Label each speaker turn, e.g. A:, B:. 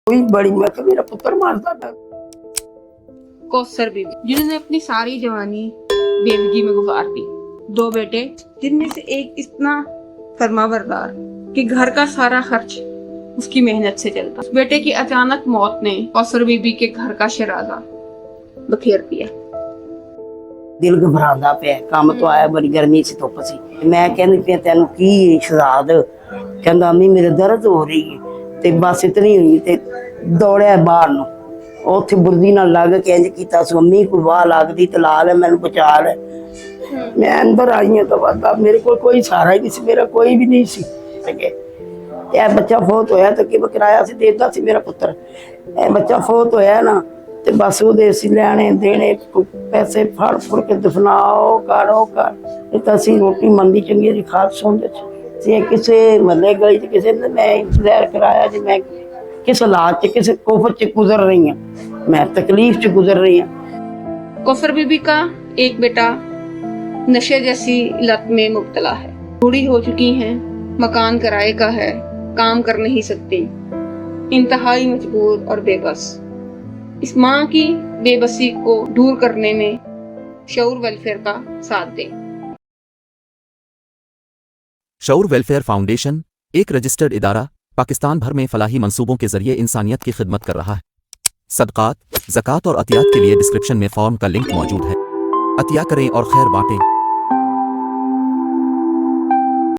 A: कोई बड़ी मैं कि मेरा पुत्र मारता था।
B: कौसर बीबी जिन्होंने अपनी सारी जवानी बेवगी में गुजार दी। 2 बेटे जिनमें से एक इतना फरमाबरदार कि घर का सारा खर्च उसकी मेहनत से चलता। उस बेटे की अचानक मौत ने कौसर बीबी के घर का शराजा बखेर दिया।
A: दिल घबरांदा पिया, काम तो आया बड़ी गर्मी सी धुप सी। मैं कहंदी पिया तैनू की शहजाद, कहंदा अम्मी मेरे दर्द हो रही है। ते बस इतनी हुई ते दौड़िया बाहर नूं, उत्थे बुरदी नाल लग के इंज कीता सो अम्मी कोई वाह लगदी ते ला ले मैनू बचा ले। मैं अंदर आई हां तो बता मेरे को कोई सहारा ही नहीं सी, मेरा कोई भी नहीं सी। ये बच्चा फौत होया तो कि किराया से देता सी मेरा पुत्र। ये बच्चा फौत होया ना ते बस ओदे सी लैणे देने पैसे फड़ फुड़ के दफनाओ करो कर। ये तो असीं रोटी मंदी चंगी जी खा सौंदे सी। किसे महल्ले गली च किसे ने मैं इंतजार कराया जी, मैं किस हालात च किस कोफत च गुजर रही हूँ, मैं तकलीफ च गुजर रही हूँ।
B: कौसर बीबी का एक बेटा नशे जैसी लत में मुब्तला है। बूढ़ी हो चुकी हैं, मकान किराए का है, काम कर नहीं सकती, इंतहाई मजबूर और बेबस। इस माँ की बेबसी को दूर करने में शऊर वेलफेयर का साथ दें।
C: शऊर वेलफेयर फाउंडेशन एक रजिस्टर्ड इदारा पाकिस्तान भर में फलाही मंसूबों के जरिए इंसानियत की खिदमत कर रहा है। सदकात, ज़कात और अतियात के लिए डिस्क्रिप्शन में फॉर्म का लिंक मौजूद है। अतिया करें और खैर बांटें।